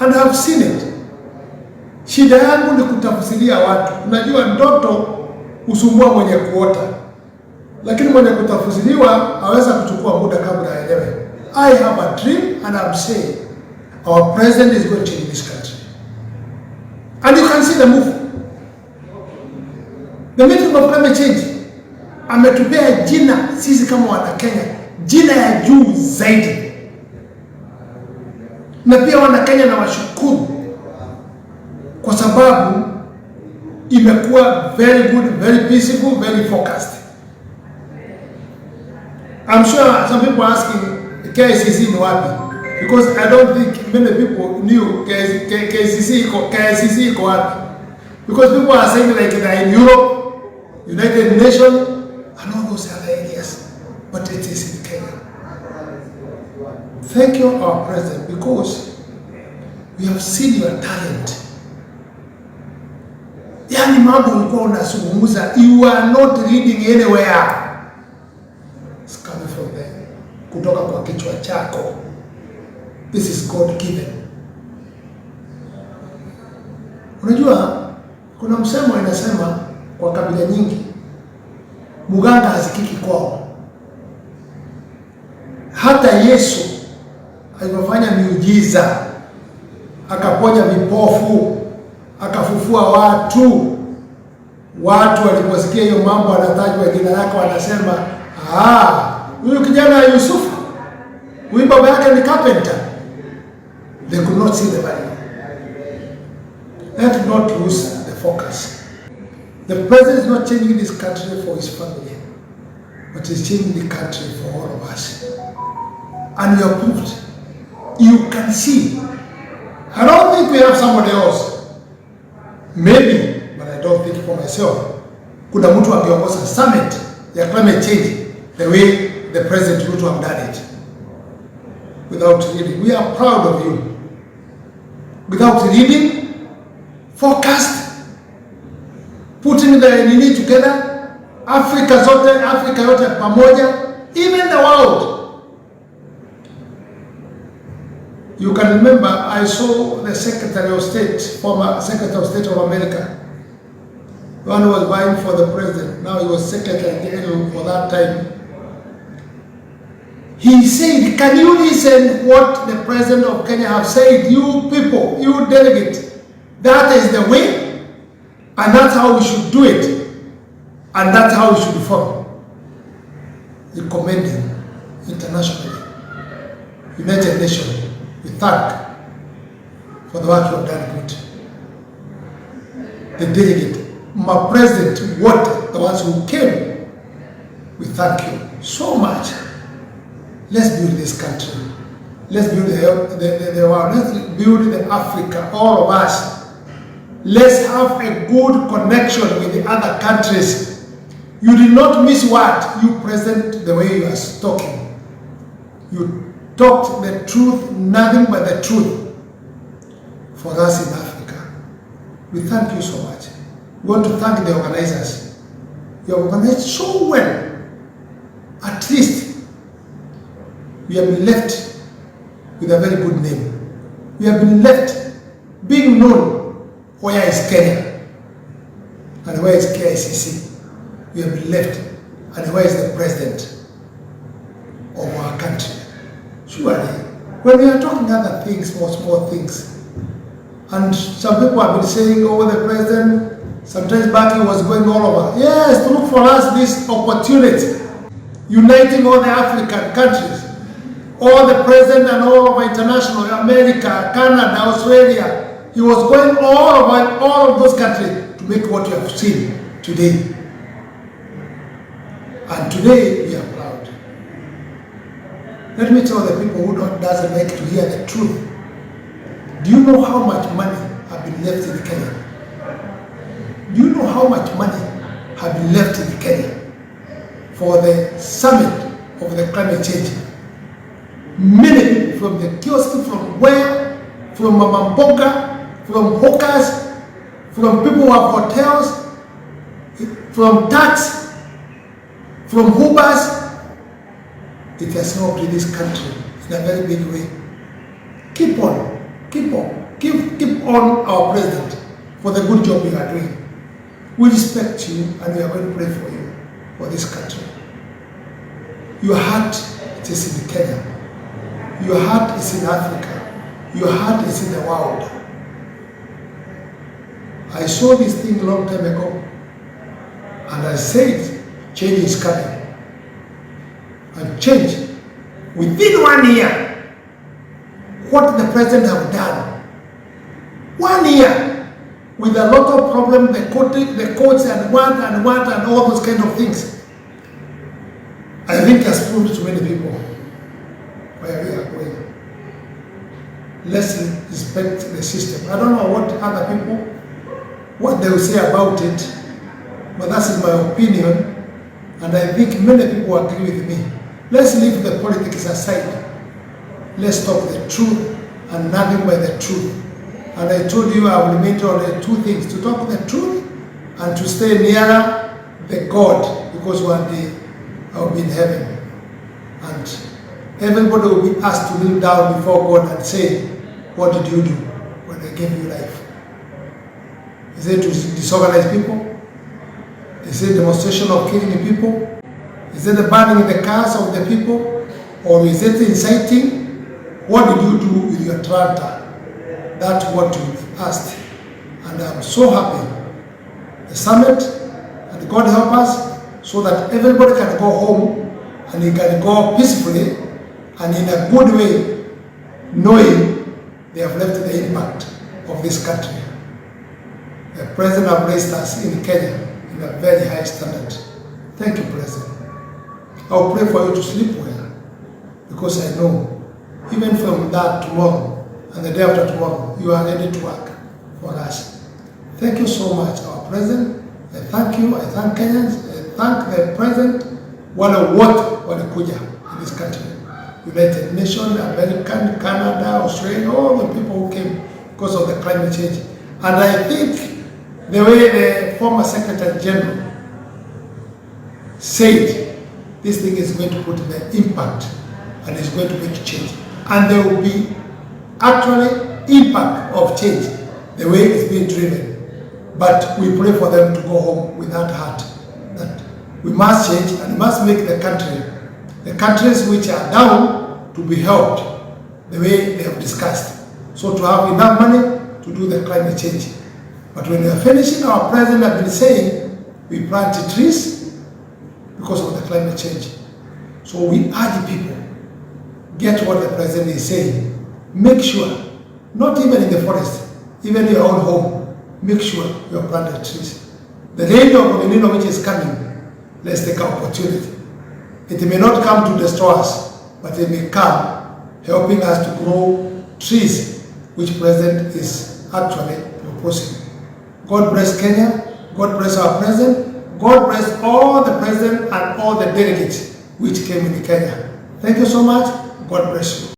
and I've seen it. Shida yangu ni kutafsiria watu. Unajua ndoto usumbua mwenye kuota, lakini mwenye kutafsiriwa aweza kuchukua muda kabla aelewe. I have a dream and I'm saying our president is going to change this country. And you can see the move. The meeting of climate change ametupea jina sisi kama wana Kenya, jina ya juu zaidi. Na pia wana Kenya na washukuru kwa sababu imekuwa very good, very peaceful, very focused. I'm sure some people are asking Kicc ni wapi, because I don't think many people knew Kicc iko wapi, because people are saying like they're in Europe, United Nations and all those other areas, but it is in Kenya. Thank you, our president, because we have seen your talent. Yani mambo ulikuwa unazungumza, you are not reading anywhere. It's coming from there, kutoka kwa kichwa chako. This is God given. Unajua kuna msemo inasema kwa kabila nyingi, muganga hazikiki kwao. Hata Yesu alipofanya miujiza, akaponya vipofu, akafufua watu waliposikia hiyo mambo anatajwa jina lake wanasema, huyu kijana Yusufu, huyu baba yake ni carpenter. They could not see the value. Let not lose the focus. The president is not changing this country for his family, but he's changing the country for all of us. And you are proved. You can see. I don't think we have somebody else. Maybe, but I don't think for myself. Kuna mtu akiongoza summit ya climate change the way the President Ruto have done it. Without reading. We are proud of you. Without reading, focused, putting the nini together, Africa yote pamoja, even the world. You can remember, I saw the Secretary of State, former Secretary of State of America, the one who was vying for the president. Now he was Secretary General for that time. He said, can you listen what the President of Kenya have said? You people, you delegates, that is the way, and that's how we should do it, and that's how we should follow. He commended internationally, United Nations. We thank for the work you have done good. The delegate, my president, what the ones who came, we thank you so much. Let's build this country. Let's build the world. Let's build the Africa, all of us. Let's have a good connection with the other countries. You did not miss what you present the way you are talking. You talked the truth, nothing but the truth for us in Africa. We thank you so much. We want to thank the organizers. You have organized so well. At least we have been left with a very good name. We have been left being known where is Kenya and where is Kicc. We have been left and where is the president of our country. Surely, when we are talking other things, small things, and some people have been saying, the president, sometimes back he was going all over. Yes, look for us this opportunity, uniting all the African countries, all the president and all of international, America, Canada, Australia. He was going all over all of those countries to make what you have seen today. And today we are proud. Let me tell the people who doesn't like to hear the truth. Do you know how much money have been left in Kenya? Do you know how much money have been left in Kenya for the summit of the climate change? Many people from the kiosk, from where, from Mamamboka, from hawkers, from people who have hotels, from tax, from Ubers. It has helped in this country in a very big way. Keep on on our president for the good job you are doing. We respect you and we are going to pray for you, for this country. Your heart it is in Kenya. Your heart is in Africa. Your heart is in the world. I saw this thing a long time ago and I said change is coming. And change within 1 year. What the president have done, 1 year, with a lot of problems, the courts and what and all those kind of things, I think has proved to many people where we are going. Let's respect the system. I don't know what other people, what they will say about it, but that's my opinion, and I think many people agree with me. Let's leave the politics aside. Let's talk the truth and nothing but the truth. And I told you I will meet on the two things, to talk the truth and to stay nearer the God, because one day I will be in heaven. And everybody will be asked to kneel down before God and say, what did you do when I gave you life? Is it to disorganize people? Is it demonstration of killing people? Is it the burning the cars of the people? Or is it inciting? What did you do with your tractor? That's what you asked. And I'm so happy. The summit, and God help us, so that everybody can go home and he can go peacefully and in a good way, knowing they have left the impact of this country. The President has raised us in Kenya in a very high standard. Thank you, President. I'll pray for you to sleep well, because I know even from that tomorrow and the day after tomorrow, you are ready to work for us. Thank you so much, our President. I thank you, I thank Kenyans, I thank the President, wale wote walikuja in this country. United Nations, American, Canada, Australia, all the people who came because of the climate change. And I think the way the former Secretary General said, this thing is going to put the impact and is going to make change. And there will be actually impact of change, the way it's being driven. But we pray for them to go home with that heart, that we must change and must make the countries which are down, to be helped the way they have discussed. So to have enough money to do the climate change. But when we are finishing, our president has been saying we plant trees because of the climate change. So we urge people, get what the president is saying. Make sure, not even in the forest, even in your own home, make sure you have planted trees. The rain of El Nino which is coming, let's take our opportunity. It may not come to destroy us, but it may come helping us to grow trees, which President is actually proposing. God bless Kenya, God bless our President, God bless all the President and all the delegates which came in Kenya. Thank you so much, God bless you.